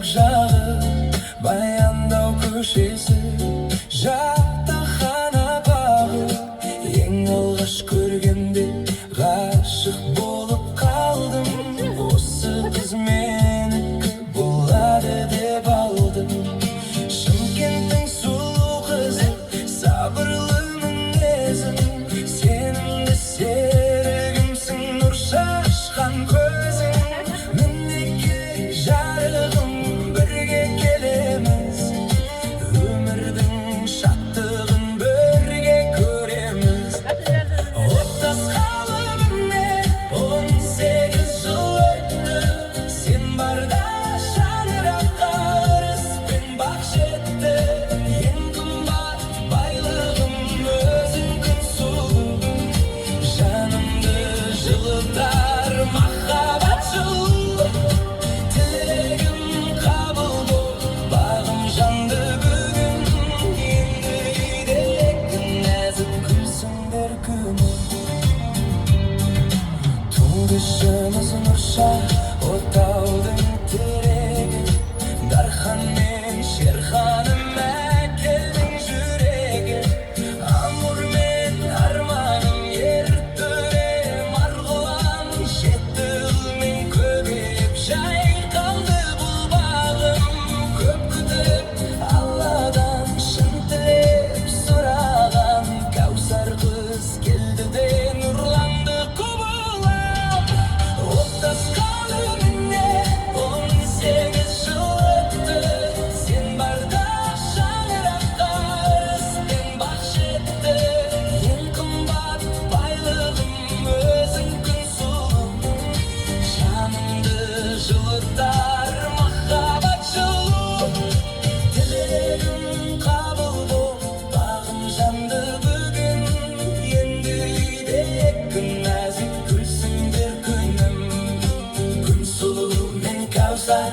жағы, баяндау көшесі, жатақхана бағы. Ең алғаш көргенде ғашық болып қалдым. Осы қыз менікі болады деп алдым. Шымкенттің сұлу қызы, сабырлы мінезің, сенімді серігімсің, нұр шашқан көзің. Мінекей жарығым, бірге келеміз, өмірдің шаттығын бірге көреміз. Отасқалы міне 18 жыл өтті, сен барда шаңыраққа ырыс пен бақ жетті. Ең қымбат байлығым өзің, күн сұлу, жанымды жылытар махаббат жылу. Тілегім қабыл бол, бағым жанды бүгін. Енді үйде екі нәзік күлсіңдер күні. Туғышымыз нұрша, отаудың тірегі, Дархан мен Шерханым әкелдің жүрегі. Амур мен арманым ертөре, Марғұлан жетті ұлмен көбейіп, жайқалды бұл бағым. Көп күтіп Алладан шын тілеп сұраған, Кәусар қыз келді де нұрланды құбылып. Отасқалы міне 18 жыл өтті, сен барда шаңыраққа ырыс пен бақ жетті. Ең қымбат байлығым өзің, күн сұлу, жанымды жылытар махаббат жылу. Тілегім қабыл бол, бағым жанды бүгін. Енді үйде екі нәзік күлсіңдер күнім. Күн сұлу мен Кәусар,